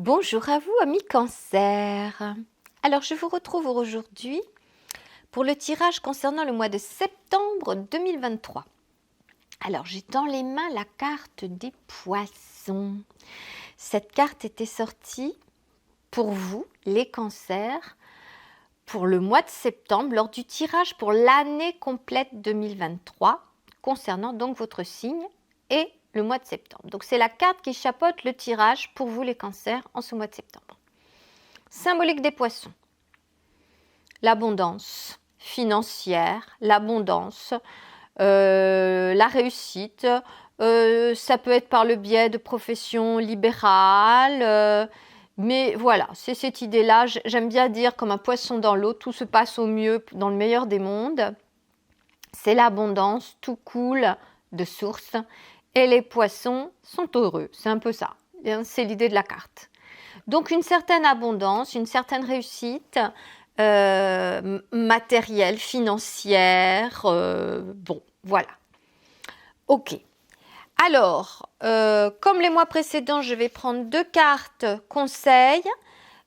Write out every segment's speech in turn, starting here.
Bonjour à vous, amis Cancer. Alors, je vous retrouve aujourd'hui pour le tirage concernant le mois de septembre 2023. Alors, j'ai dans les mains la carte des poissons. Cette carte était sortie pour vous, les cancers, pour le mois de septembre, lors du tirage pour l'année complète 2023, concernant donc votre signe et le mois de septembre. Donc, c'est la carte qui chapeaute le tirage pour vous, les cancers, en ce mois de septembre. Symbolique des poissons. L'abondance financière, l'abondance, la réussite. Ça peut être par le biais de professions libérales. Mais voilà, c'est cette idée-là. J'aime bien dire comme un poisson dans l'eau, tout se passe au mieux dans le meilleur des mondes. C'est l'abondance, tout coule de source. Et les poissons sont heureux. C'est un peu ça. C'est l'idée de la carte. Donc une certaine abondance, une certaine réussite matérielle, financière. Bon, voilà. Ok. Alors, comme les mois précédents, je vais prendre 2 cartes conseils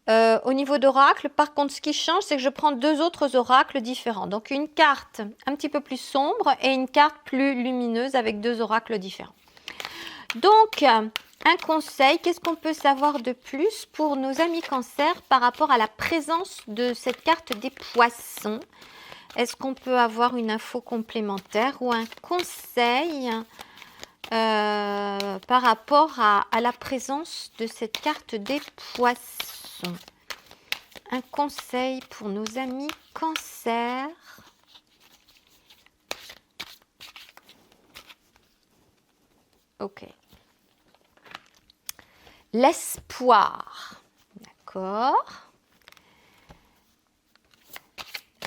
au niveau d'oracle. Par contre, ce qui change, c'est que je prends 2 autres oracles différents. Donc une carte un petit peu plus sombre et une carte plus lumineuse avec 2 oracles différents. Donc, un conseil, qu'est-ce qu'on peut savoir de plus pour nos amis cancers par rapport à la présence de cette carte des poissons? Est-ce qu'on peut avoir une info complémentaire ou un conseil par rapport à la présence de cette carte des poissons? Un conseil pour nos amis cancers. Ok. L'espoir. D'accord.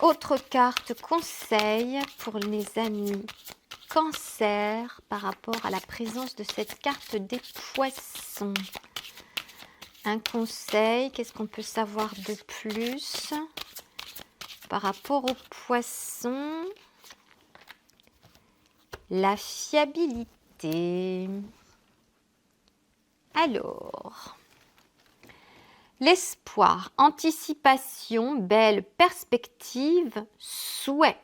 Autre carte conseil pour les amis Cancer par rapport à la présence de cette carte des poissons. Un conseil, qu'est-ce qu'on peut savoir de plus par rapport aux poissons? La fiabilité. Alors, l'espoir, anticipation, belle perspective, souhait.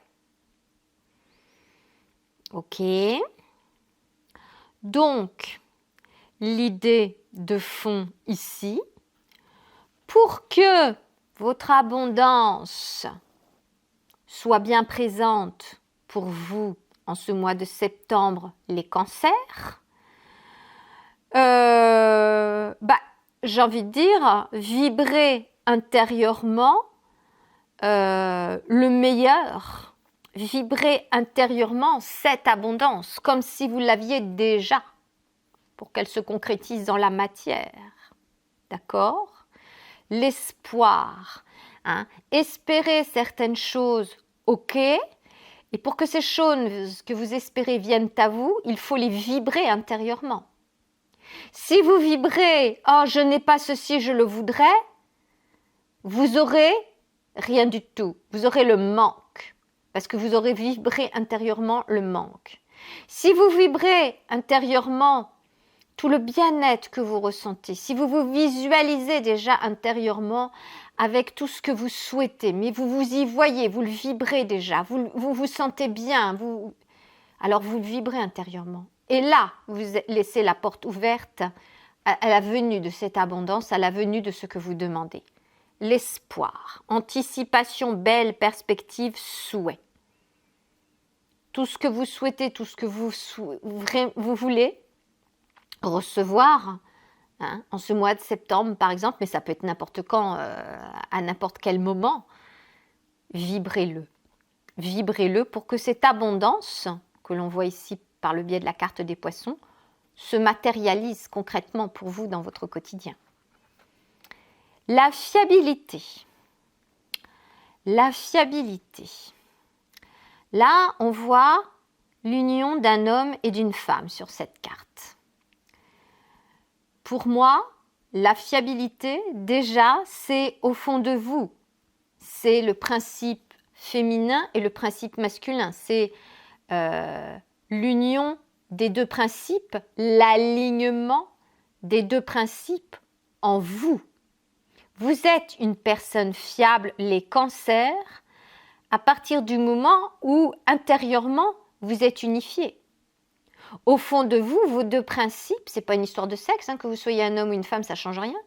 Ok. Donc, l'idée de fond ici, pour que votre abondance soit bien présente pour vous en ce mois de septembre, les cancers, j'ai envie de dire, vibrer intérieurement le meilleur, vibrer intérieurement cette abondance, comme si vous l'aviez déjà, pour qu'elle se concrétise dans la matière. D'accord? L'espoir. Espérer certaines choses, ok. Et pour que ces choses que vous espérez viennent à vous, il faut les vibrer intérieurement. Si vous vibrez « Oh, je n'ai pas ceci, je le voudrais », vous aurez rien du tout. Vous aurez le manque, parce que vous aurez vibré intérieurement le manque. Si vous vibrez intérieurement tout le bien-être que vous ressentez, si vous vous visualisez déjà intérieurement avec tout ce que vous souhaitez, mais vous vous y voyez, vous le vibrez déjà, vous vous sentez bien, alors vous le vibrez intérieurement. Et là, vous laissez la porte ouverte à la venue de cette abondance, à la venue de ce que vous demandez. L'espoir, anticipation, belle perspective, souhait. Tout ce que vous souhaitez, tout ce que vous voulez recevoir en ce mois de septembre, par exemple, mais ça peut être n'importe quand, à n'importe quel moment, vibrez-le. Vibrez-le pour que cette abondance que l'on voit ici par le biais de la carte des poissons, se matérialise concrètement pour vous dans votre quotidien. La fiabilité. La fiabilité. Là, on voit l'union d'un homme et d'une femme sur cette carte. Pour moi, la fiabilité, déjà, c'est au fond de vous. C'est le principe féminin et le principe masculin. C'est l'union des 2 principes, l'alignement des 2 principes en vous. Vous êtes une personne fiable, les cancers, à partir du moment où intérieurement vous êtes unifié. Au fond de vous, vos deux principes, c'est pas une histoire de sexe, que vous soyez un homme ou une femme, ça change rien,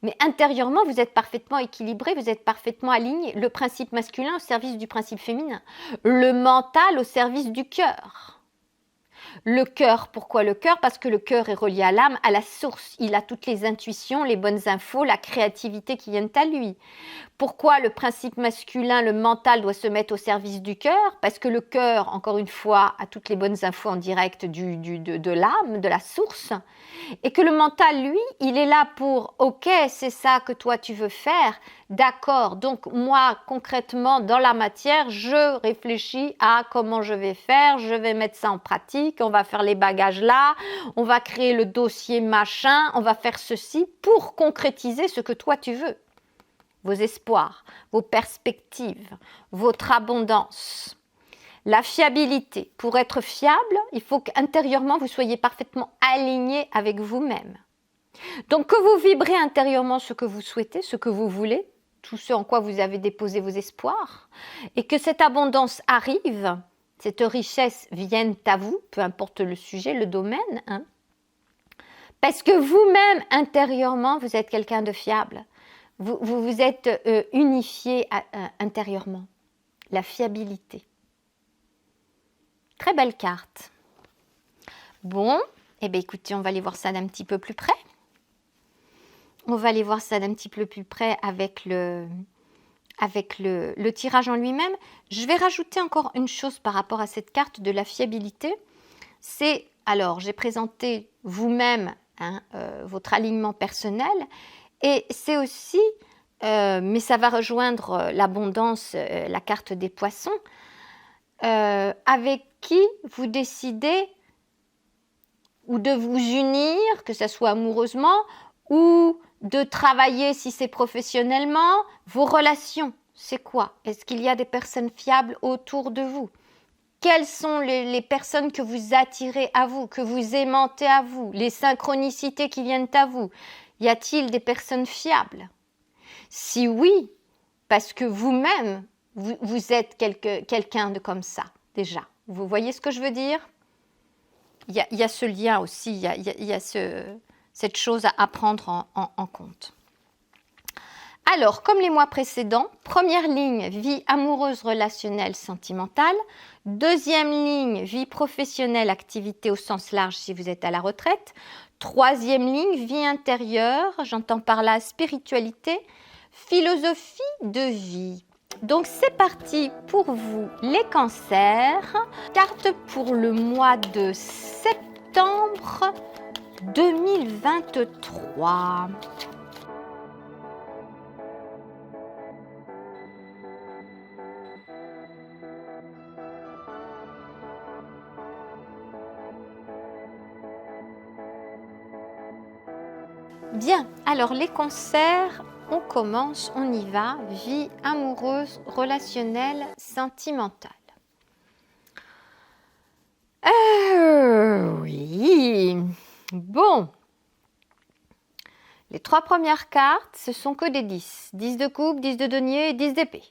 mais intérieurement vous êtes parfaitement équilibré, vous êtes parfaitement aligné. Le principe masculin au service du principe féminin, le mental au service du cœur. Le cœur, pourquoi le cœur? Parce que le cœur est relié à l'âme, à la source. Il a toutes les intuitions, les bonnes infos, la créativité qui viennent à lui. Pourquoi le principe masculin, le mental, doit se mettre au service du cœur? Parce que le cœur, encore une fois, a toutes les bonnes infos en direct de l'âme, de la source. Et que le mental, lui, il est là pour « Ok, c'est ça que toi tu veux faire, d'accord, donc moi, concrètement, dans la matière, je réfléchis à comment je vais faire, je vais mettre ça en pratique, on va faire les bagages là, on va créer le dossier machin, on va faire ceci pour concrétiser ce que toi tu veux. » Vos espoirs, vos perspectives, votre abondance. La fiabilité. Pour être fiable, il faut qu'intérieurement, vous soyez parfaitement aligné avec vous-même. Donc, que vous vibrez intérieurement ce que vous souhaitez, ce que vous voulez, tout ce en quoi vous avez déposé vos espoirs, et que cette abondance arrive, cette richesse vienne à vous, peu importe le sujet, le domaine, parce que vous-même, intérieurement, vous êtes quelqu'un de fiable. Vous êtes unifié intérieurement. La fiabilité. Très belle carte. Bon, eh bien écoutez, on va aller voir ça d'un petit peu plus près. On va aller voir ça d'un petit peu plus près avec le tirage en lui-même. Je vais rajouter encore une chose par rapport à cette carte de la fiabilité. C'est, alors, j'ai présenté vous-même votre alignement personnel. Et c'est aussi, mais ça va rejoindre l'abondance, la carte des poissons, avec qui vous décidez ou de vous unir, que ce soit amoureusement, ou de travailler si c'est professionnellement, vos relations, c'est quoi? Est-ce qu'il y a des personnes fiables autour de vous? Quelles sont les personnes que vous attirez à vous, que vous aimantez à vous, les synchronicités qui viennent à vous? Y a-t-il des personnes fiables? Si oui, parce que vous-même, vous êtes quelqu'un de comme ça, déjà. Vous voyez ce que je veux dire? Il y a ce lien aussi, il y a cette chose à prendre en compte. Alors, comme les mois précédents, première ligne, vie amoureuse, relationnelle, sentimentale. Deuxième ligne, vie professionnelle, activité au sens large si vous êtes à la retraite. Troisième ligne, vie intérieure, j'entends par là spiritualité, philosophie de vie. Donc c'est parti pour vous les cancers. Carte pour le mois de septembre 2023. Bien, alors les cancers, on commence, on y va. Vie amoureuse, relationnelle, sentimentale. Oui, bon. Les trois premières cartes, ce sont que des 10. 10 de coupe, 10 de denier et 10 d'épée.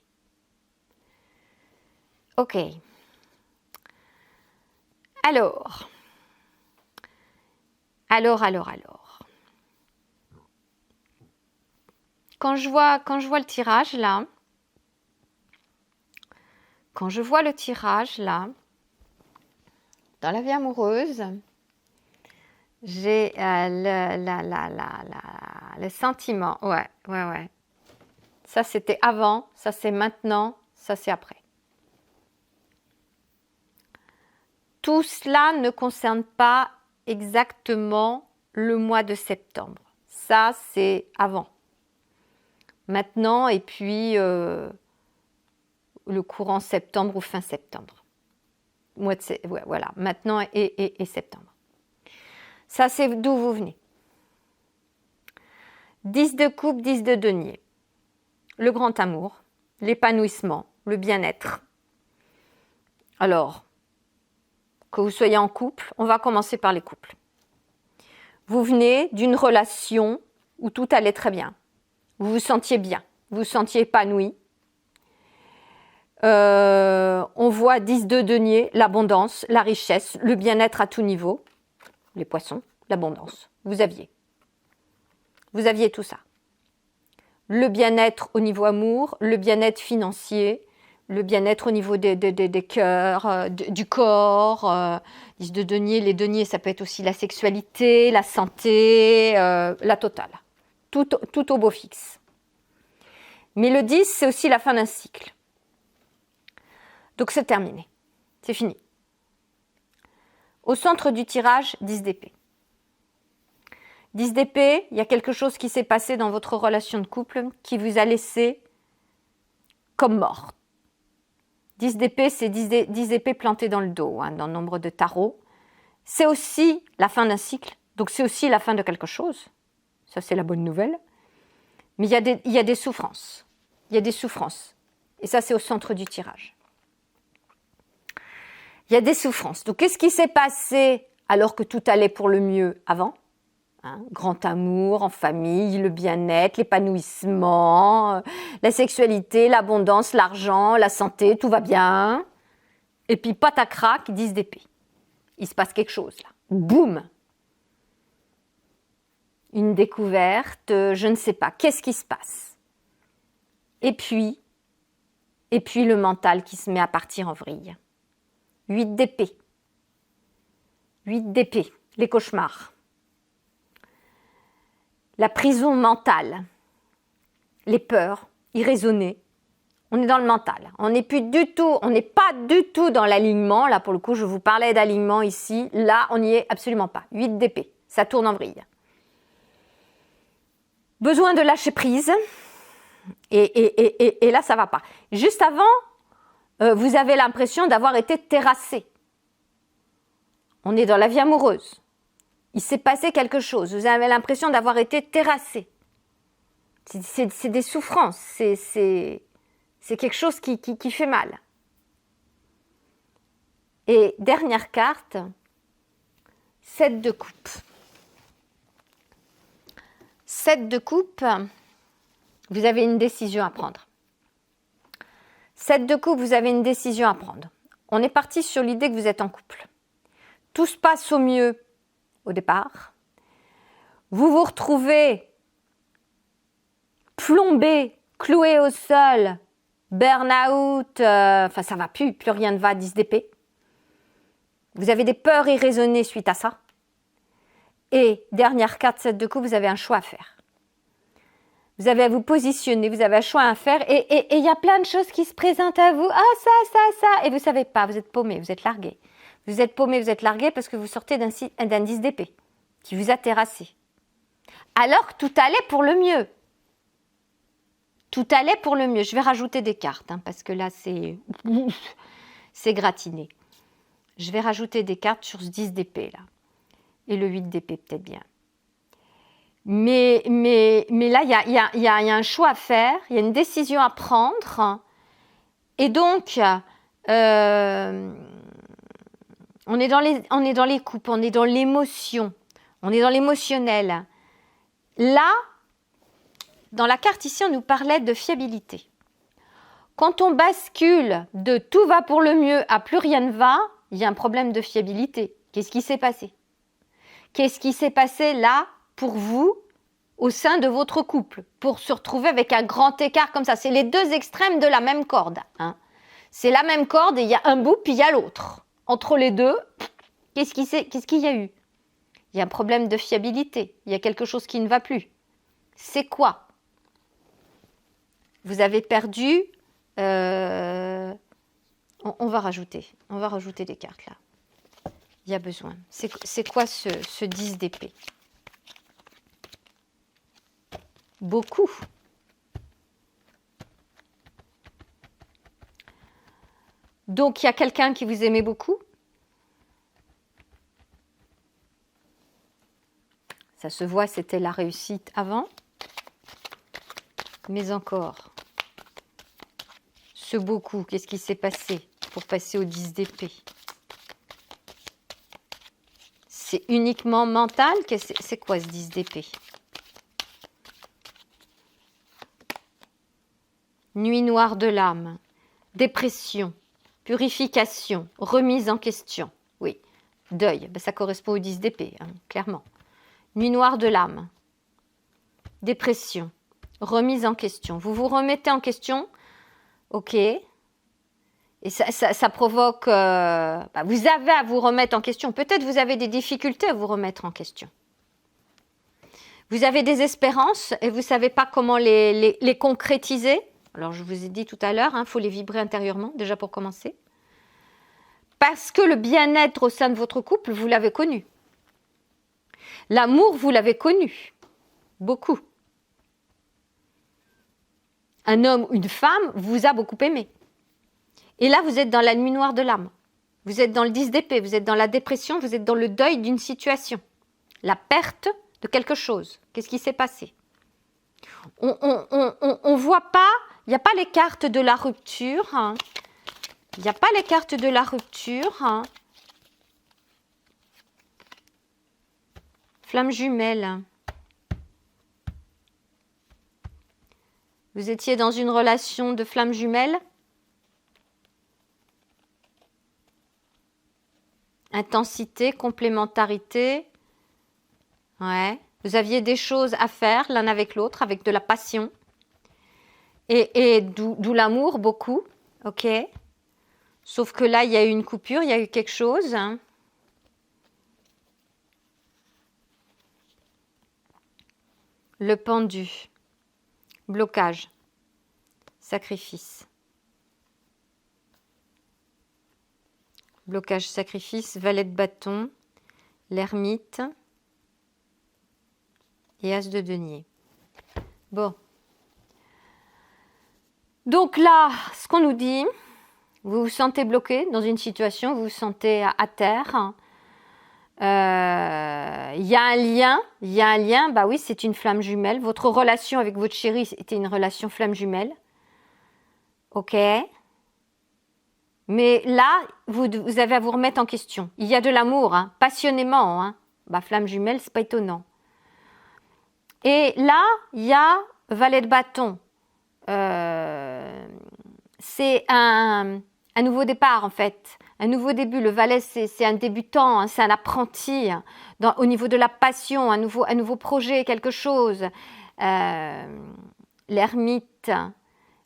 Ok. Alors. Quand je vois le tirage là, dans la vie amoureuse, j'ai le sentiment. Ouais. Ça c'était avant, ça c'est maintenant, ça c'est après. Tout cela ne concerne pas exactement le mois de septembre. Ça c'est avant. Maintenant, et puis le courant septembre ou fin septembre. Voilà, maintenant et septembre. Ça, c'est d'où vous venez. 10 de coupe, 10 de denier. Le grand amour, l'épanouissement, le bien-être. Alors, que vous soyez en couple, on va commencer par les couples. Vous venez d'une relation où tout allait très bien. Vous vous sentiez bien, vous vous sentiez épanoui. On voit 10 de denier, l'abondance, la richesse, le bien-être à tout niveau. Les poissons, l'abondance. Vous aviez tout ça. Le bien-être au niveau amour, le bien-être financier, le bien-être au niveau des cœurs, du corps. 10 de denier, les deniers, ça peut être aussi la sexualité, la santé, la totale. Tout au beau fixe. Mais le 10, c'est aussi la fin d'un cycle. Donc c'est terminé. C'est fini. Au centre du tirage, 10 d'épée. 10 d'épée, il y a quelque chose qui s'est passé dans votre relation de couple qui vous a laissé comme mort. 10 d'épée, c'est 10 épées plantées dans le dos, dans le nombre de tarots. C'est aussi la fin d'un cycle, donc c'est aussi la fin de quelque chose. Ça, c'est la bonne nouvelle. Mais il y a des souffrances. Il y a des souffrances. Et ça, c'est au centre du tirage. Il y a des souffrances. Donc, qu'est-ce qui s'est passé alors que tout allait pour le mieux avant ? Grand amour en famille, le bien-être, l'épanouissement, la sexualité, l'abondance, l'argent, la santé, tout va bien. Et puis, patacrac, 10 d'épée. Il se passe quelque chose là. Boum ! Une découverte, je ne sais pas. Qu'est-ce qui se passe ? Et puis le mental qui se met à partir en vrille. 8 d'épée. 8 d'épée, les cauchemars. La prison mentale, les peurs irraisonnées. On est dans le mental. On n'est pas du tout dans l'alignement. Là, pour le coup, je vous parlais d'alignement ici. Là, on n'y est absolument pas. 8 d'épée, ça tourne en vrille. Besoin de lâcher prise. Et là, ça va pas. Juste avant, vous avez l'impression d'avoir été terrassé. On est dans la vie amoureuse. Il s'est passé quelque chose. Vous avez l'impression d'avoir été terrassé. C'est des souffrances. C'est quelque chose qui fait mal. Et dernière carte, 7 de coupe. 7 de coupe, vous avez une décision à prendre. 7 de coupe, vous avez une décision à prendre. On est parti sur l'idée que vous êtes en couple. Tout se passe au mieux au départ. Vous vous retrouvez plombé, cloué au sol, burn-out, ça va plus rien ne va, 10 d'épée. Vous avez des peurs irraisonnées suite à ça. Et dernière carte, 7 de coupe, vous avez un choix à faire. Vous avez à vous positionner, vous avez un choix à faire et il y a plein de choses qui se présentent à vous. Ah, ça, et vous savez pas, vous êtes paumé, vous êtes largué. Vous êtes paumé, vous êtes largué parce que vous sortez d'un 10 d'épée qui vous a terrassé. Alors que tout allait pour le mieux. Tout allait pour le mieux. Je vais rajouter des cartes parce que là, c'est gratiné. Je vais rajouter des cartes sur ce 10 d'épée là. Et le 8 d'épée peut-être bien. Mais là, il y a un choix à faire, il y a une décision à prendre. Et donc, on est dans les coupes, on est dans l'émotion, on est dans l'émotionnel. Là, dans la carte ici, on nous parlait de fiabilité. Quand on bascule de tout va pour le mieux à plus rien ne va, il y a un problème de fiabilité. Qu'est-ce qui s'est passé ? Qu'est-ce qui s'est passé là pour vous au sein de votre couple pour se retrouver avec un grand écart comme ça? C'est les deux extrêmes de la même corde. C'est la même corde et il y a un bout puis il y a l'autre. Entre les deux, qu'est-ce qu'il y a eu? Il y a un problème de fiabilité. Il y a quelque chose qui ne va plus. C'est quoi? Vous avez perdu... on va rajouter des cartes là. Il y a besoin. C'est quoi ce 10 d'épée? Beaucoup. Donc, il y a quelqu'un qui vous aimait beaucoup. Ça se voit, c'était la réussite avant. Mais encore, ce beaucoup, qu'est-ce qui s'est passé pour passer au 10 d'épée? C'est uniquement mental? C'est quoi ce 10 d'épée? nuit noire de l'âme, dépression, purification, remise en question. Oui, deuil, ben ça correspond au 10 d'épée, hein, clairement. Nuit noire de l'âme, dépression, remise en question. Vous vous remettez en question, ok, et ça provoque... vous avez à vous remettre en question. Peut-être vous avez des difficultés à vous remettre en question. Vous avez des espérances et vous ne savez pas comment les concrétiser. Alors, je vous ai dit tout à l'heure, il faut les vibrer intérieurement, déjà pour commencer. Parce que le bien-être au sein de votre couple, vous l'avez connu. L'amour, vous l'avez connu. Beaucoup. Un homme ou une femme vous a beaucoup aimé. Et là, vous êtes dans la nuit noire de l'âme. Vous êtes dans le 10 d'épée, vous êtes dans la dépression, vous êtes dans le deuil d'une situation. La perte de quelque chose. Qu'est-ce qui s'est passé? On voit pas, il n'y a pas les cartes de la rupture. Hein. Il n'y a pas les cartes de la rupture. Hein. Flamme jumelle. Vous étiez dans une relation de flamme jumelle? Intensité, complémentarité. Ouais. Vous aviez des choses à faire l'un avec l'autre, avec de la passion. Et d'où l'amour, beaucoup. Ok. Sauf que là, il y a eu une coupure, il y a eu quelque chose. Hein. Le pendu. Blocage. Sacrifice. Blocage, sacrifice, valet de bâton, l'ermite et as de denier. Bon. Donc là, ce qu'on nous dit, vous vous sentez bloqué dans une situation, vous vous sentez à terre. Il y a un lien, bah oui, c'est une flamme jumelle. Votre relation avec votre chéri était une relation flamme jumelle. Ok. Mais là, vous avez à vous remettre en question. Il y a de l'amour, hein, passionnément. Hein. Bah, flamme jumelle, c'est pas étonnant. Et là, il y a valet de bâton. C'est un nouveau départ, en fait. Un nouveau début. Le valet, c'est un débutant, hein, c'est un apprenti. Hein, au niveau de la passion, un nouveau projet, quelque chose. L'ermite.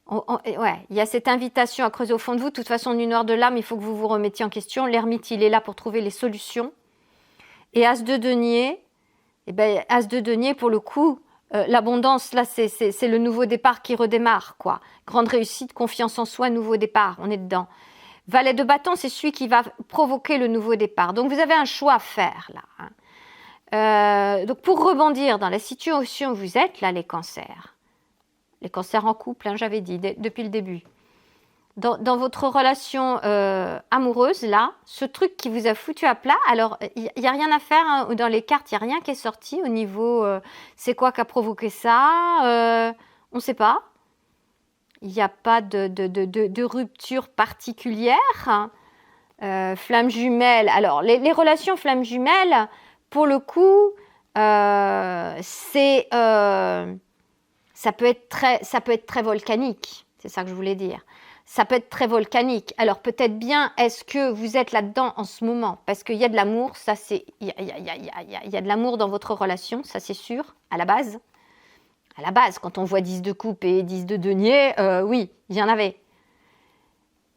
Ouais, il y a cette invitation à creuser au fond de vous. De toute façon, nuit noire de l'âme, il faut que vous vous remettiez en question. L'ermite, il est là pour trouver les solutions. Et as de denier, eh ben, as de denier, pour le coup, l'abondance, là, c'est le nouveau départ qui redémarre, quoi. Grande réussite, confiance en soi, nouveau départ, on est dedans. Valet de bâton, c'est celui qui va provoquer le nouveau départ. Donc, vous avez un choix à faire, là. Hein. Donc, pour rebondir dans la situation où vous êtes, là, les cancers. Les cancers en couple, hein, j'avais dit, depuis le début. Dans votre relation amoureuse, là, ce truc qui vous a foutu à plat, alors, il n'y a rien à faire, hein, dans les cartes, il n'y a rien qui est sorti au niveau, c'est quoi qui a provoqué ça, on ne sait pas. Il n'y a pas de rupture particulière. Hein. Flamme jumelle, alors, les relations flamme jumelle, pour le coup, c'est... ça peut être très volcanique, c'est ça que je voulais dire. Ça peut être très volcanique. Alors peut-être bien, est-ce que vous êtes là-dedans en ce moment? Parce qu'il y a de l'amour, ça c'est, il y a de l'amour dans votre relation, ça c'est sûr, à la base. À la base, quand on voit 10 de coupe et 10 de denier, oui, il y en avait.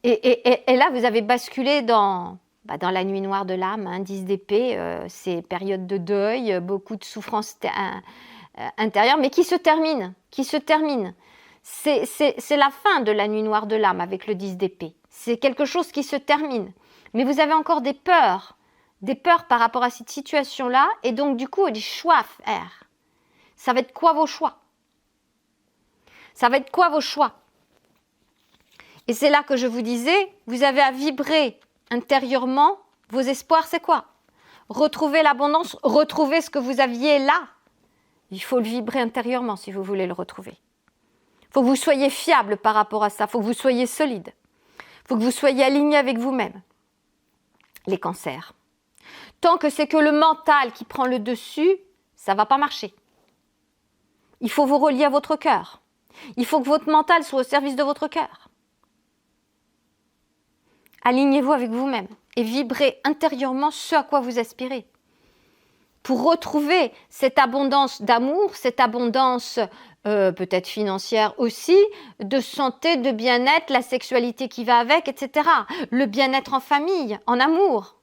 Et là, vous avez basculé dans la nuit noire de l'âme, hein, 10 d'épée, c'est période de deuil, beaucoup de souffrance intérieure, mais qui se termine. C'est la fin de la nuit noire de l'âme avec le 10 d'épée. C'est quelque chose qui se termine. Mais vous avez encore des peurs par rapport à cette situation-là, et donc du coup, des choix à faire. Ça va être quoi vos choix? Et c'est là que je vous disais, vous avez à vibrer intérieurement vos espoirs, c'est quoi? Retrouver l'abondance, retrouver ce que vous aviez là. Il faut le vibrer intérieurement si vous voulez le retrouver. Il faut que vous soyez fiable par rapport à ça. Il faut que vous soyez solide. Il faut que vous soyez aligné avec vous-même. Les cancers. Tant que c'est que le mental qui prend le dessus, ça ne va pas marcher. Il faut vous relier à votre cœur. Il faut que votre mental soit au service de votre cœur. Alignez-vous avec vous-même et vibrez intérieurement ce à quoi vous aspirez. Pour retrouver cette abondance d'amour, cette abondance peut-être financière aussi, de santé, de bien-être, la sexualité qui va avec, etc. Le bien-être en famille, en amour.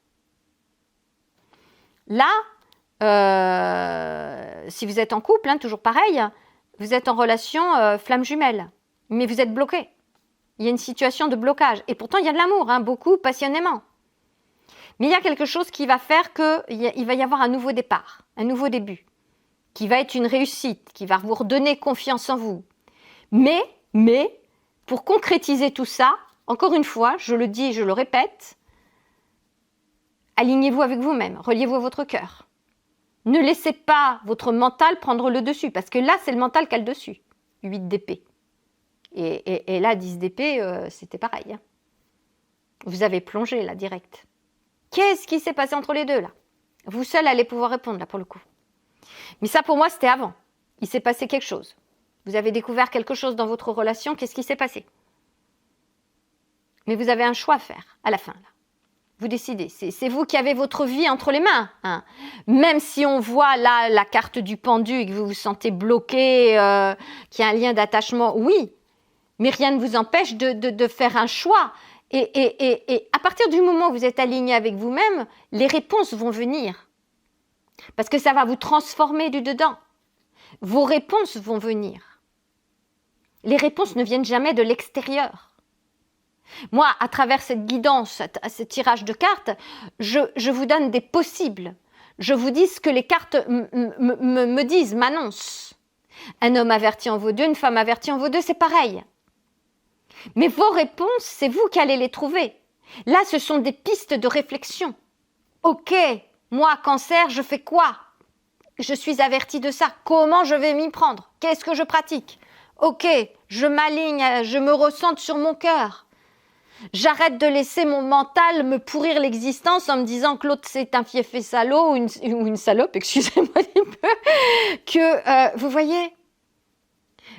Là, si vous êtes en couple, hein, toujours pareil, vous êtes en relation flamme jumelle, mais vous êtes bloqué. Il y a une situation de blocage. Et pourtant, il y a de l'amour, hein, beaucoup, passionnément. Mais il y a quelque chose qui va faire qu'il va y avoir un nouveau départ, un nouveau début, qui va être une réussite, qui va vous redonner confiance en vous. Mais, pour concrétiser tout ça, encore une fois, je le dis et je le répète, alignez-vous avec vous-même, reliez-vous à votre cœur. Ne laissez pas votre mental prendre le dessus, parce que là, c'est le mental qui a le dessus. 8 d'épée. Et là, 10 d'épée, c'était pareil. Hein. Vous avez plongé, là, direct. Qu'est-ce qui s'est passé entre les deux, là? Vous seul allez pouvoir répondre, là, pour le coup. Mais ça, pour moi, c'était avant. Il s'est passé quelque chose. Vous avez découvert quelque chose dans votre relation. Qu'est-ce qui s'est passé? Mais vous avez un choix à faire, à la fin, là. Vous décidez. C'est vous qui avez votre vie entre les mains. Hein. Même si on voit là la carte du pendu et que vous vous sentez bloqué, qu'il y a un lien d'attachement, oui. Mais rien ne vous empêche de faire un choix. Et à partir du moment où vous êtes aligné avec vous-même, les réponses vont venir. Parce que ça va vous transformer du dedans. Vos réponses vont venir. Les réponses ne viennent jamais de l'extérieur. Moi, à travers cette guidance, ce tirage de cartes, je vous donne des possibles. Je vous dis ce que les cartes me disent, m'annoncent. Un homme averti en vaut deux, une femme avertie en vaut deux, c'est pareil. Mais vos réponses, c'est vous qui allez les trouver. Là, ce sont des pistes de réflexion. Ok, moi, cancer, je fais quoi? Je suis avertie de ça. Comment je vais m'y prendre? Qu'est-ce que je pratique? Ok, je m'aligne, je me ressente sur mon cœur. J'arrête de laisser mon mental me pourrir l'existence en me disant que l'autre c'est un fiefé salaud ou une salope, excusez-moi un peu, vous voyez,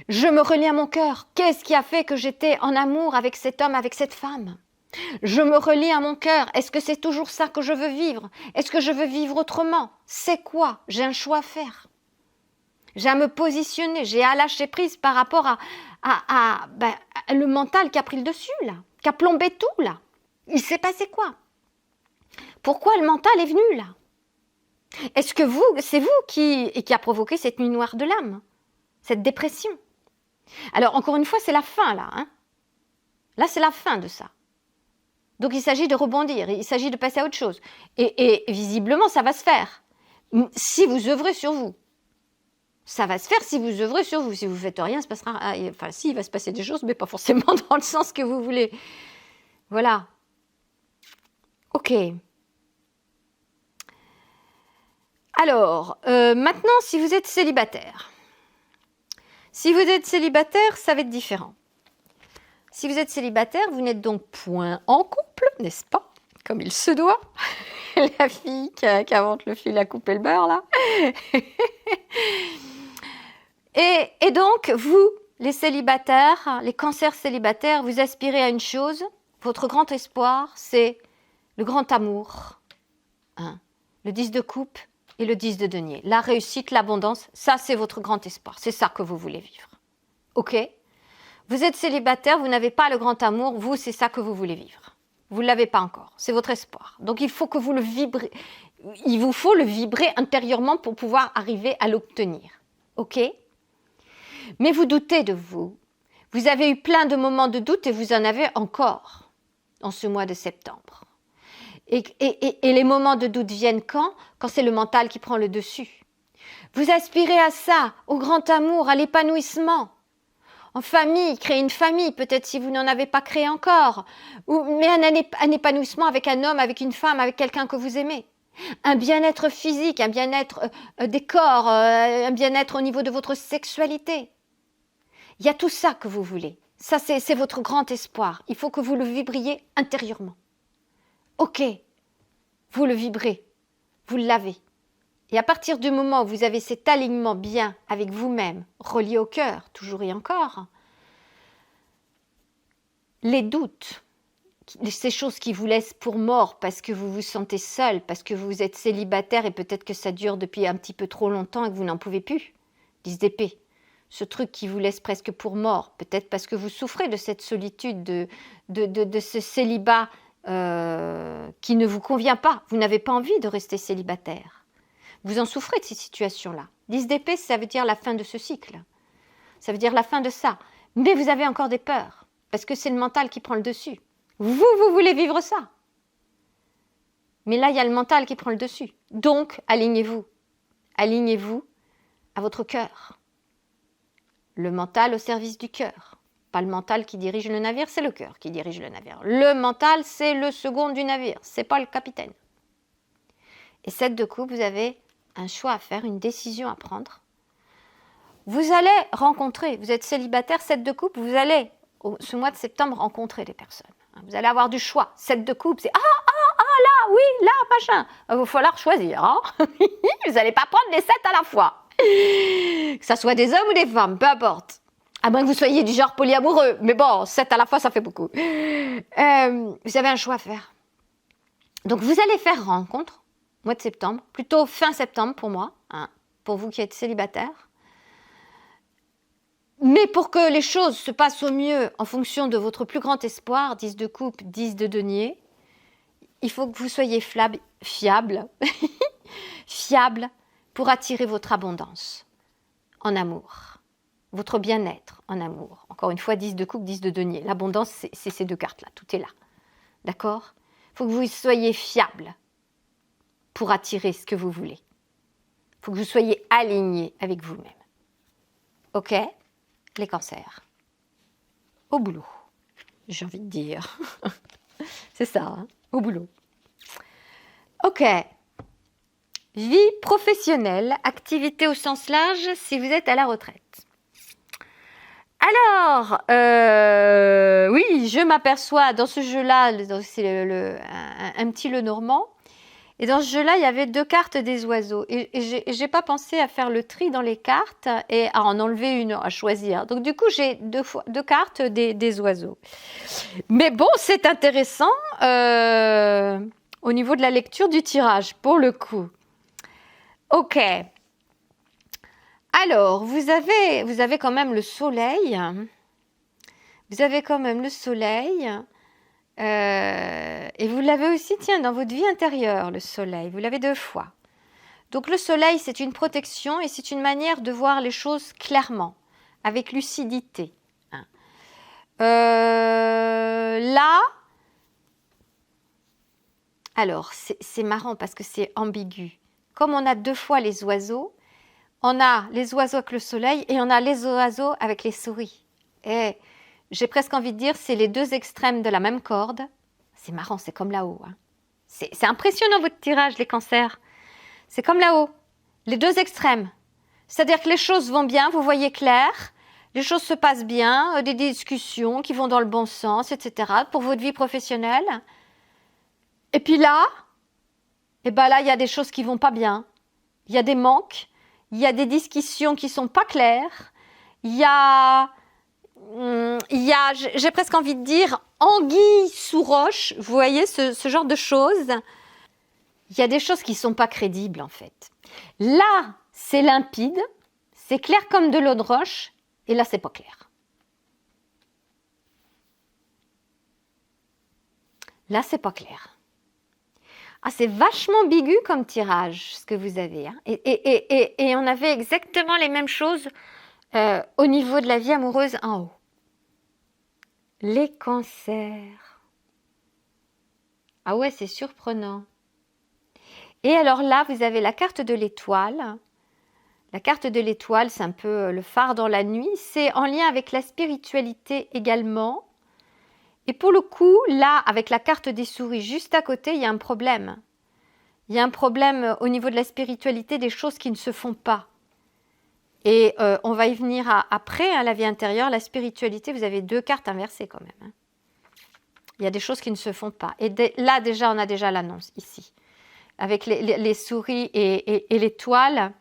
je me relie à mon cœur. Qu'est-ce qui a fait que j'étais en amour avec cet homme, avec cette femme? Je me relie à mon cœur. Est-ce que c'est toujours ça que je veux vivre? Est-ce que je veux vivre autrement? C'est quoi? J'ai un choix à faire. J'ai à me positionner, j'ai à lâcher prise par rapport à le mental qui a pris le dessus, là, qui a plombé tout, là. Il s'est passé quoi? Pourquoi le mental est venu, là? Est-ce que c'est vous qui a provoqué cette nuit noire de l'âme? Cette dépression? Alors, encore une fois, c'est la fin, là. Hein. Là, c'est la fin de ça. Donc, il s'agit de rebondir, il s'agit de passer à autre chose. Et visiblement, ça va se faire. Si vous œuvrez sur vous. Ça va se faire si vous œuvrez sur vous. Si vous ne faites rien, il se passera. Enfin, si, il va se passer des choses, mais pas forcément dans le sens que vous voulez. Voilà. Ok. Alors, maintenant, si vous êtes célibataire. Si vous êtes célibataire, ça va être différent. Si vous êtes célibataire, vous n'êtes donc point en couple, n'est-ce pas? Comme il se doit. La fille qui invente le fil à couper le beurre, là. Et donc, vous, les célibataires, les cancers célibataires, vous aspirez à une chose. Votre grand espoir, c'est le grand amour. Hein, le 10 de coupe et le 10 de denier. La réussite, l'abondance, ça, c'est votre grand espoir. C'est ça que vous voulez vivre. OK? Vous êtes célibataire, vous n'avez pas le grand amour. Vous, c'est ça que vous voulez vivre. Vous ne l'avez pas encore. C'est votre espoir. Donc, il faut que vous le vibrez. Il vous faut le vibrer intérieurement pour pouvoir arriver à l'obtenir. OK? Mais vous doutez de vous. Vous avez eu plein de moments de doute et vous en avez encore en ce mois de septembre. Et les moments de doute viennent quand? Quand c'est le mental qui prend le dessus. Vous aspirez à ça, au grand amour, à l'épanouissement. En famille, créer une famille, peut-être si vous n'en avez pas créé encore. Mais un épanouissement avec un homme, avec une femme, avec quelqu'un que vous aimez. Un bien-être physique, un bien-être des corps, un bien-être au niveau de votre sexualité. Il y a tout ça que vous voulez. Ça, c'est votre grand espoir. Il faut que vous le vibriez intérieurement. Ok, vous le vibrez, vous l'avez. Et à partir du moment où vous avez cet alignement bien avec vous-même, relié au cœur, toujours et encore, les doutes, ces choses qui vous laissent pour mort parce que vous vous sentez seul, parce que vous êtes célibataire et peut-être que ça dure depuis un petit peu trop longtemps et que vous n'en pouvez plus, 10 d'épée. Ce truc qui vous laisse presque pour mort, peut-être parce que vous souffrez de cette solitude, de ce célibat qui ne vous convient pas. Vous n'avez pas envie de rester célibataire. Vous en souffrez de ces situations-là. 10 d'épée, ça veut dire la fin de ce cycle. Ça veut dire la fin de ça. Mais vous avez encore des peurs, parce que c'est le mental qui prend le dessus. Vous voulez vivre ça. Mais là, il y a le mental qui prend le dessus. Donc, alignez-vous. Alignez-vous à votre cœur. Le mental au service du cœur. Pas le mental qui dirige le navire, c'est le cœur qui dirige le navire. Le mental, c'est le second du navire, c'est pas le capitaine. Et 7 de coupe, vous avez un choix à faire, une décision à prendre. Vous allez rencontrer, vous êtes célibataire, 7 de coupe, vous allez, ce mois de septembre, rencontrer des personnes. Vous allez avoir du choix. 7 de coupe, c'est là, oui, là, machin. Il va falloir choisir. Hein. Vous n'allez pas prendre les 7 à la fois. Que ce soit des hommes ou des femmes, peu importe. À moins que vous soyez du genre polyamoureux. Mais bon, 7 à la fois, ça fait beaucoup. Vous avez un choix à faire. Donc, vous allez faire rencontre, mois de septembre, plutôt fin septembre pour moi, hein, pour vous qui êtes célibataire. Mais pour que les choses se passent au mieux en fonction de votre plus grand espoir, 10 de coupe, 10 de denier, il faut que vous soyez fiable, fiable pour attirer votre abondance en amour, votre bien-être en amour. Encore une fois, 10 de coupe, 10 de denier. L'abondance, c'est ces deux cartes-là, tout est là. D'accord ? Il faut que vous soyez fiable pour attirer ce que vous voulez. Il faut que vous soyez aligné avec vous-même. Ok ? Les cancers. Au boulot, j'ai envie de dire. C'est ça, hein, au boulot. Ok. Vie professionnelle, activité au sens large si vous êtes à la retraite. Alors, oui, je m'aperçois dans ce jeu-là, c'est un petit Lenormand, et dans ce jeu-là, il y avait 2 cartes des oiseaux. Et j'ai pas pensé à faire le tri dans les cartes et à en enlever une, à choisir. Donc du coup, j'ai 2 cartes des oiseaux. Mais bon, c'est intéressant au niveau de la lecture du tirage, pour le coup. Ok. Alors, vous avez quand même le soleil. Vous avez quand même le soleil. Et vous l'avez aussi, tiens, dans votre vie intérieure, le soleil. Vous l'avez 2 fois. Donc le soleil, c'est une protection et c'est une manière de voir les choses clairement, avec lucidité. Hein. Là, alors, c'est marrant parce que c'est ambigu. Comme on a 2 fois les oiseaux, on a les oiseaux avec le soleil et on a les oiseaux avec les souris. Et j'ai presque envie de dire, c'est les 2 extrêmes de la même corde. C'est marrant, c'est comme là-haut. Hein. C'est impressionnant votre tirage, les cancers. C'est comme là-haut, les 2 extrêmes. C'est-à-dire que les choses vont bien, vous voyez clair, les choses se passent bien, des discussions qui vont dans le bon sens, etc. pour votre vie professionnelle. Et puis là, là, il y a des choses qui vont pas bien. Il y a des manques, il y a des discussions qui sont pas claires, il y a, j'ai presque envie de dire, anguille sous roche, vous voyez ce genre de choses. Il y a des choses qui sont pas crédibles en fait. Là, c'est limpide, c'est clair comme de l'eau de roche, et là, c'est pas clair. Là, c'est pas clair. Ah, c'est vachement ambigu comme tirage, ce que vous avez. Hein. Et on avait exactement les mêmes choses au niveau de la vie amoureuse en haut. Les cancers. Ah ouais, c'est surprenant. Et alors là, vous avez la carte de l'étoile. La carte de l'étoile, c'est un peu le phare dans la nuit. C'est en lien avec la spiritualité également. Et pour le coup, là, avec la carte des souris juste à côté, il y a un problème. Il y a un problème au niveau de la spiritualité, des choses qui ne se font pas. Et on va y venir après, hein, la vie intérieure, la spiritualité, vous avez 2 cartes inversées quand même. Hein. Il y a des choses qui ne se font pas. Et là, déjà, on a déjà l'annonce ici. avec les souris et l'étoile,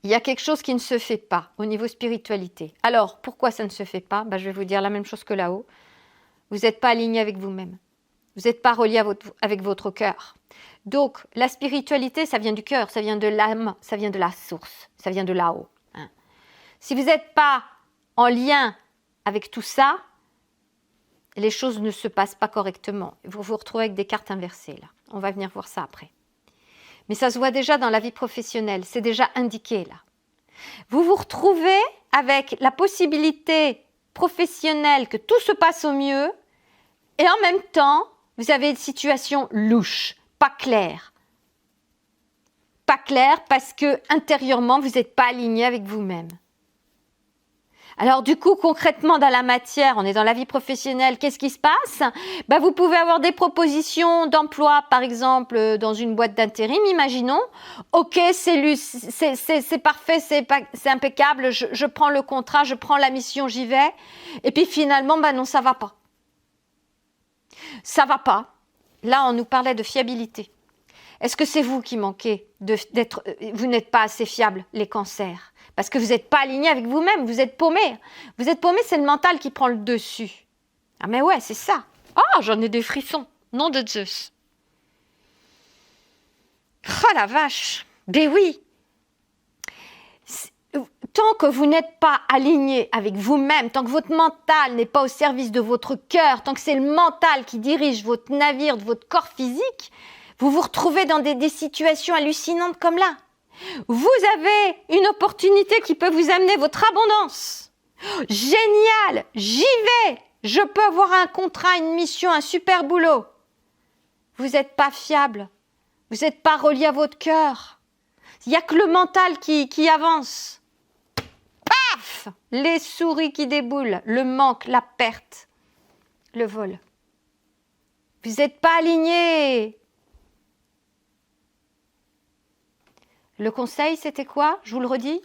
il y a quelque chose qui ne se fait pas au niveau spiritualité. Alors, pourquoi ça ne se fait pas? Je vais vous dire la même chose que là-haut. Vous n'êtes pas aligné avec vous-même. Vous n'êtes pas relié avec votre cœur. Donc, la spiritualité, ça vient du cœur, ça vient de l'âme, ça vient de la source, ça vient de là-haut. Hein. Si vous n'êtes pas en lien avec tout ça, les choses ne se passent pas correctement. Vous vous retrouvez avec des cartes inversées, là. On va venir voir ça après. Mais ça se voit déjà dans la vie professionnelle, c'est déjà indiqué, là. Vous vous retrouvez avec la possibilité professionnelle que tout se passe au mieux, et en même temps, vous avez une situation louche, pas claire. Pas claire parce que intérieurement, vous n'êtes pas aligné avec vous-même. Alors du coup, concrètement, dans la matière, on est dans la vie professionnelle, qu'est-ce qui se passe? Vous pouvez avoir des propositions d'emploi, par exemple, dans une boîte d'intérim, imaginons. Ok, c'est parfait, c'est impeccable, je prends le contrat, je prends la mission, j'y vais. Et puis finalement, non, ça va pas. Ça va pas. Là, on nous parlait de fiabilité. Est-ce que c'est vous qui manquez vous n'êtes pas assez fiable, les cancers? Parce que vous n'êtes pas aligné avec vous-même, vous êtes paumé. Vous êtes paumé, c'est le mental qui prend le dessus. Ah mais ouais, c'est ça. Oh, j'en ai des frissons. Nom de Zeus. Oh la vache. Ben oui. Tant que vous n'êtes pas aligné avec vous-même, tant que votre mental n'est pas au service de votre cœur, tant que c'est le mental qui dirige votre navire, votre corps physique, vous vous retrouvez dans des situations hallucinantes comme là. Vous avez une opportunité qui peut vous amener votre abondance. Génial, j'y vais. Je peux avoir un contrat, une mission, un super boulot. Vous n'êtes pas fiable. Vous n'êtes pas relié à votre cœur. Il n'y a que le mental qui avance. Paf! Les souris qui déboulent, le manque, la perte, le vol. Vous n'êtes pas aligné. Le conseil, c'était quoi? Je vous le redis.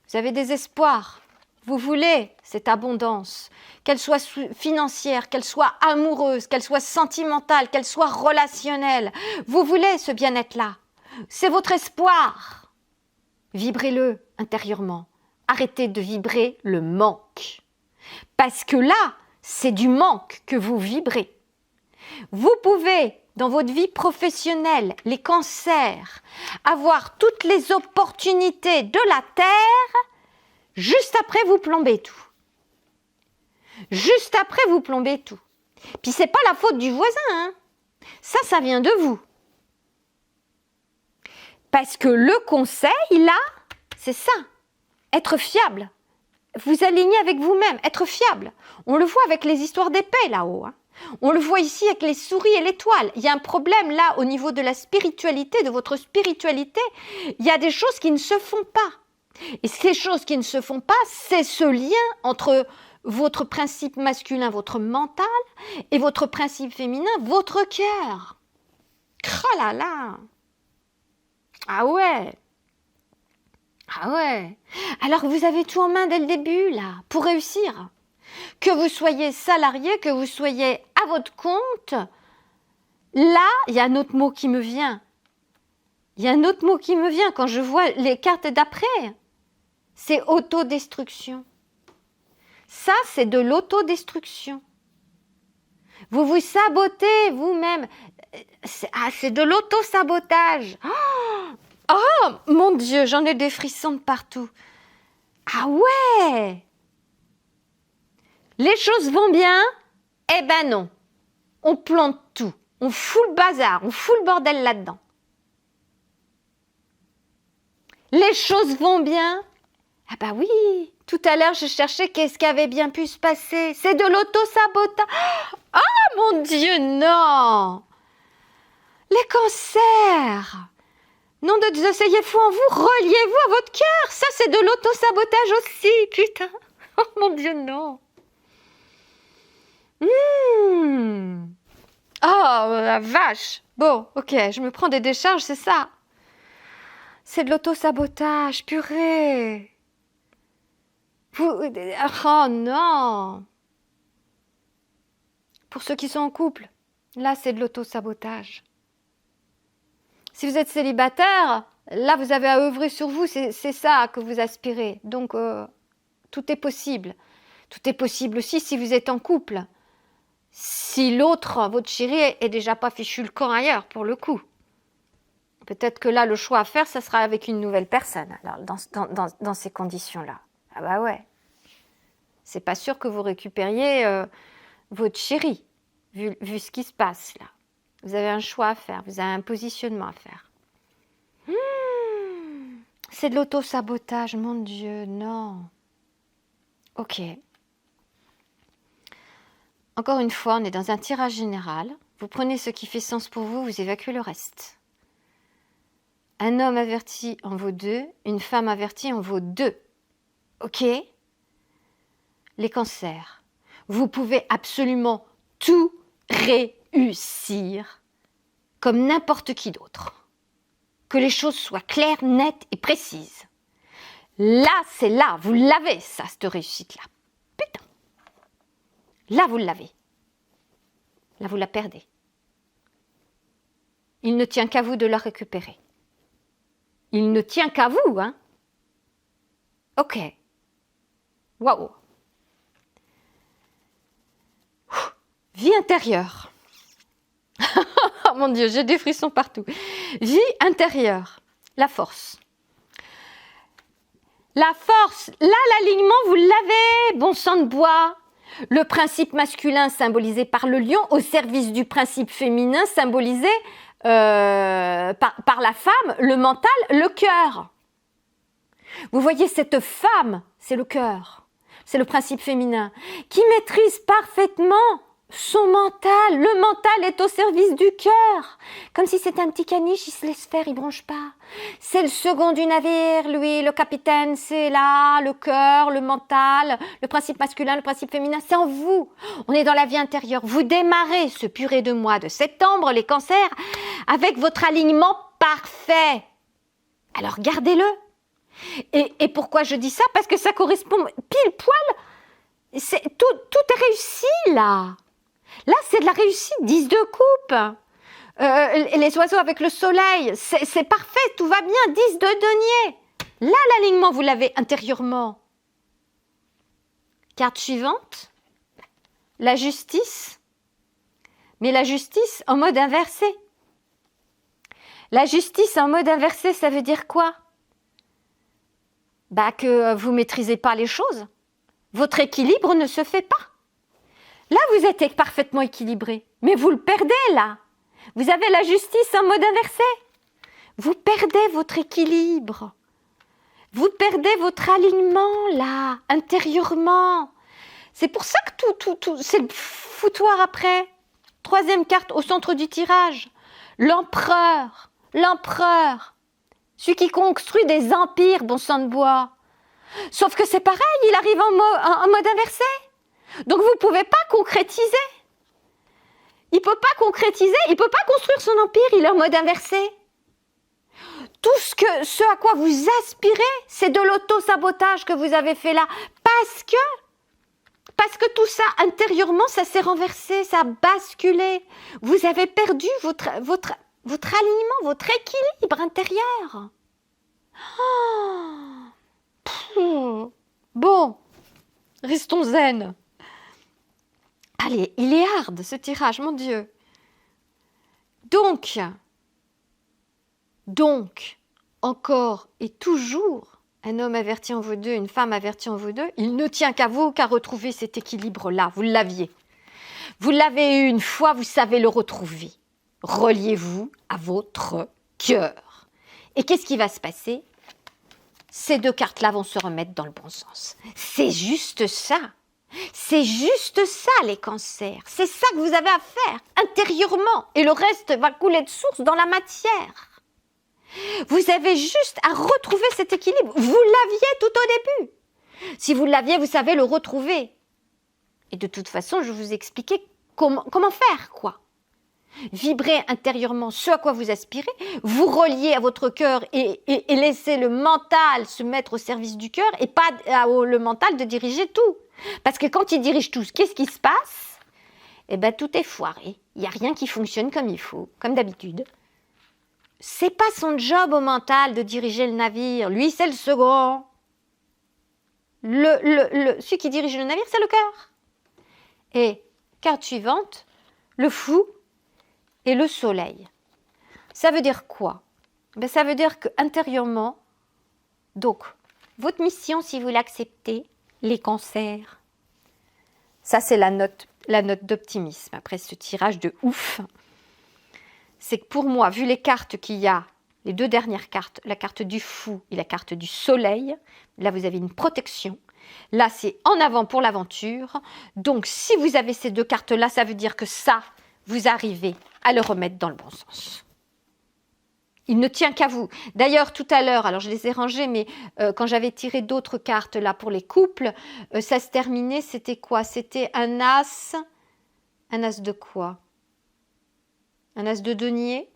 Vous avez des espoirs. Vous voulez cette abondance, qu'elle soit financière, qu'elle soit amoureuse, qu'elle soit sentimentale, qu'elle soit relationnelle. Vous voulez ce bien-être-là. C'est votre espoir. Vibrez-le intérieurement. Arrêtez de vibrer le manque. Parce que là, c'est du manque que vous vibrez. Vous pouvez, dans votre vie professionnelle, les cancers, avoir toutes les opportunités de la terre, juste après vous plombez tout. Juste après vous plombez tout. Puis c'est pas la faute du voisin, hein. Ça vient de vous. Parce que le conseil, là, c'est ça. Être fiable. Vous alignez avec vous-même, être fiable. On le voit avec les histoires d'épée là-haut, hein. On le voit ici avec les souris et l'étoile. Il y a un problème là au niveau de la spiritualité, de votre spiritualité. Il y a des choses qui ne se font pas. Et ces choses qui ne se font pas, c'est ce lien entre votre principe masculin, votre mental, et votre principe féminin, votre cœur. Oh là là! Ah ouais! Ah ouais! Alors vous avez tout en main dès le début là, pour réussir. Que vous soyez salarié, que vous soyez à votre compte, là, il y a un autre mot qui me vient. Il y a un autre mot qui me vient quand je vois les cartes d'après. C'est autodestruction. Ça, c'est de l'autodestruction. Vous vous sabotez vous-même. C'est de l'auto-sabotage. Oh, mon Dieu, j'en ai des frissons de partout. Ah ouais! Les choses vont bien? Eh ben non. On plante tout. On fout le bazar. On fout le bordel là-dedans. Les choses vont bien? Ah bah oui. Tout à l'heure, je cherchais qu'est-ce qui avait bien pu se passer. C'est de l'auto-sabotage. Oh mon Dieu, non. Les cancers. Nom de Dieu, asseyez-vous en vous. Reliez-vous à votre cœur. Ça, c'est de l'auto-sabotage aussi. Putain. Oh mon Dieu, non. Oh, la vache. Bon, ok, je me prends des décharges, c'est ça. C'est de l'auto-sabotage, purée. Oh non. Pour ceux qui sont en couple, là, c'est de l'auto-sabotage. Si vous êtes célibataire, là, vous avez à œuvrer sur vous, c'est ça que vous aspirez. Donc, tout est possible. Tout est possible aussi si vous êtes en couple. Si l'autre, votre chéri, est déjà pas fichu le camp ailleurs, pour le coup. Peut-être que là, le choix à faire, ça sera avec une nouvelle personne, alors, dans ces conditions-là. Ah bah ouais. C'est pas sûr que vous récupériez votre chéri, vu ce qui se passe là. Vous avez un choix à faire, vous avez un positionnement à faire. C'est de l'auto-sabotage, mon Dieu, non. Ok. Encore une fois, on est dans un tirage général. Vous prenez ce qui fait sens pour vous, vous évacuez le reste. Un homme averti en vaut 2, une femme avertie en vaut 2. Ok ? Les cancers. Vous pouvez absolument tout réussir comme n'importe qui d'autre. Que les choses soient claires, nettes et précises. Là, c'est là, vous l'avez, ça, cette réussite-là. Putain. Là, vous l'avez. Là, vous la perdez. Il ne tient qu'à vous de la récupérer. Il ne tient qu'à vous, hein. Ok. Waouh. Vie intérieure. Oh mon Dieu, j'ai des frissons partout. Vie intérieure. La force. La force. Là, l'alignement, vous l'avez. Bon sang de bois. Le principe masculin symbolisé par le lion au service du principe féminin symbolisé par la femme, le mental, le cœur. Vous voyez, cette femme, c'est le cœur. C'est le principe féminin qui maîtrise parfaitement son mental. Le mental est au service du cœur. Comme si c'était un petit caniche, il se laisse faire, il bronche pas. C'est le second du navire, lui, le capitaine, c'est là, le cœur, le mental, le principe masculin, le principe féminin, c'est en vous. On est dans la vie intérieure. Vous démarrez ce purée de mois de septembre, les cancers, avec votre alignement parfait. Alors gardez-le. Et pourquoi je dis ça? Parce que ça correspond pile poil. Tout est réussi là. Là, c'est de la réussite, 10 de coupe. Les oiseaux avec le soleil, c'est parfait, tout va bien, 10 de denier. Là, l'alignement, vous l'avez intérieurement. Carte suivante, la justice. Mais la justice en mode inversé. La justice en mode inversé, ça veut dire quoi? Que vous ne maîtrisez pas les choses. Votre équilibre ne se fait pas. Là, vous êtes parfaitement équilibré, mais vous le perdez là. Vous avez la justice en mode inversé. Vous perdez votre équilibre. Vous perdez votre alignement là, intérieurement. C'est pour ça que tout, c'est le foutoir après. Troisième carte au centre du tirage. L'empereur. L'empereur. Celui qui construit des empires, bon sang de bois. Sauf que c'est pareil, il arrive en mode inversé. Donc vous ne pouvez pas concrétiser. Il ne peut pas concrétiser, il ne peut pas construire son empire, il est en mode inversé. Tout ce à quoi vous aspirez, c'est de l'auto-sabotage que vous avez fait là. Parce que tout ça, intérieurement, ça s'est renversé, ça a basculé. Vous avez perdu votre alignement, votre équilibre intérieur. Bon, restons zen. Allez, il est hard ce tirage, mon Dieu. Donc, encore et toujours, un homme averti en vaut 2, une femme avertie en vaut 2, il ne tient qu'à vous qu'à retrouver cet équilibre-là. Vous l'aviez. Vous l'avez eu une fois, vous savez le retrouver. Reliez-vous à votre cœur. Et qu'est-ce qui va se passer? Ces deux cartes-là vont se remettre dans le bon sens. C'est juste ça. C'est juste ça, les cancers. C'est ça que vous avez à faire intérieurement. Et le reste va couler de source dans la matière. Vous avez juste à retrouver cet équilibre. Vous l'aviez tout au début. Si vous l'aviez, vous savez le retrouver. Et de toute façon, je vous expliquais comment faire, quoi. Vibrez intérieurement ce à quoi vous aspirez, vous reliez à votre cœur et laissez le mental se mettre au service du cœur et pas le mental de diriger tout. Parce que quand il dirige tout, qu'est-ce qui se passe? Tout est foiré. Il n'y a rien qui fonctionne comme il faut, comme d'habitude. c'est pas son job au mental de diriger le navire. Lui, c'est le second. Celui qui dirige le navire, c'est le cœur. Et carte suivante, le fou et le soleil. Ça veut dire quoi? Ben, ça veut dire qu'intérieurement, donc, votre mission, si vous l'acceptez, les cancers, ça c'est la note d'optimisme après ce tirage de ouf. C'est que pour moi, vu les cartes qu'il y a, les deux dernières cartes, la carte du fou et la carte du soleil, là vous avez une protection. Là c'est en avant pour l'aventure. Donc si vous avez ces deux cartes-là, ça veut dire que ça, vous arrivez à le remettre dans le bon sens. Il ne tient qu'à vous. D'ailleurs, tout à l'heure, alors je les ai rangées, mais quand j'avais tiré d'autres cartes là pour les couples, ça se terminait, c'était quoi? C'était un as. Un as de quoi? Un as de denier.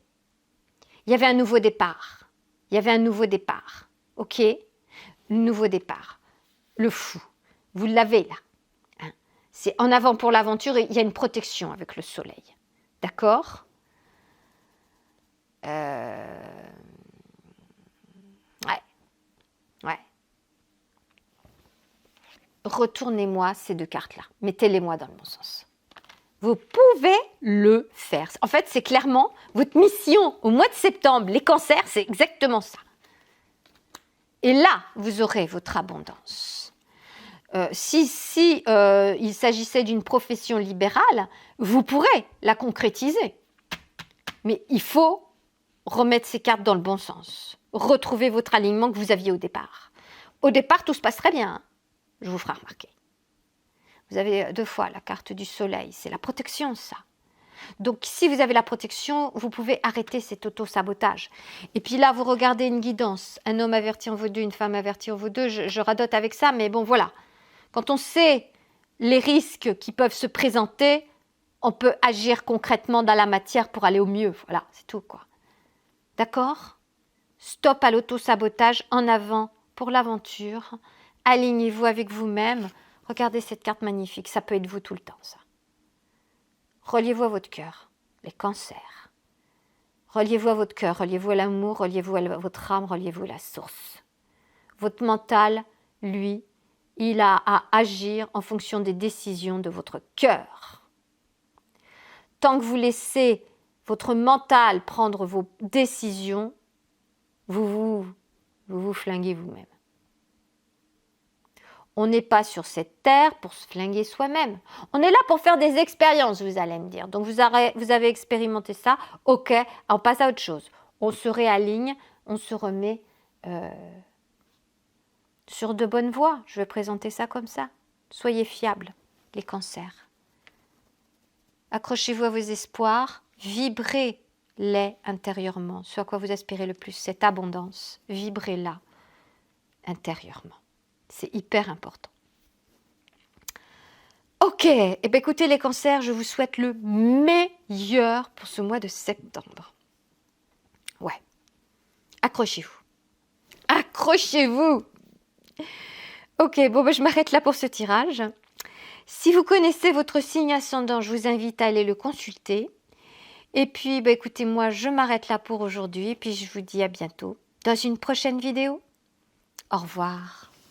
Il y avait un nouveau départ. Il y avait un nouveau départ. Ok? Nouveau départ. Le fou. Vous l'avez là. Hein? C'est en avant pour l'aventure et il y a une protection avec le soleil. D'accord? Ouais. Retournez-moi ces deux cartes-là. Mettez-les-moi dans le bon sens. Vous pouvez le faire. En fait, c'est clairement votre mission au mois de septembre. Les cancers, c'est exactement ça. Et là, vous aurez votre abondance. Si il s'agissait d'une profession libérale, vous pourrez la concrétiser. Mais il faut remettre ces cartes dans le bon sens. Retrouver votre alignement que vous aviez au départ. Au départ, tout se passe très bien. Je vous ferai remarquer. Vous avez deux fois la carte du soleil. C'est la protection, ça. Donc, si vous avez la protection, vous pouvez arrêter cet auto-sabotage. Et puis là, vous regardez une guidance. Un homme averti en vaut deux, une femme avertie en vaut deux. Je radote avec ça, mais bon, voilà. Quand on sait les risques qui peuvent se présenter, on peut agir concrètement dans la matière pour aller au mieux. Voilà, c'est tout, quoi. D'accord? Stop à l'auto-sabotage, en avant pour l'aventure. Alignez-vous avec vous-même. Regardez cette carte magnifique, ça peut être vous tout le temps, ça. Reliez-vous à votre cœur, les cancers. Reliez-vous à votre cœur, reliez-vous à l'amour, reliez-vous à votre âme, reliez-vous à la source. Votre mental, lui, il a à agir en fonction des décisions de votre cœur. Tant que vous laissez votre mental prendre vos décisions, vous flinguez vous-même. On n'est pas sur cette terre pour se flinguer soi-même. On est là pour faire des expériences, vous allez me dire. Donc vous avez expérimenté ça, ok, on passe à autre chose. On se réaligne, on se remet sur de bonnes voies. Je vais présenter ça comme ça. Soyez fiables, les cancers. Accrochez-vous à vos espoirs, vibrez-les intérieurement. Ce à quoi vous aspirez le plus, cette abondance, vibrez-la intérieurement. C'est hyper important. Ok, eh bien, écoutez les cancers, je vous souhaite le meilleur pour ce mois de septembre. Ouais, accrochez-vous. Accrochez-vous. Ok, bon, ben, je m'arrête là pour ce tirage. Si vous connaissez votre signe ascendant, je vous invite à aller le consulter. Et puis, ben, écoutez, moi, je m'arrête là pour aujourd'hui. Et puis, je vous dis à bientôt dans une prochaine vidéo. Au revoir.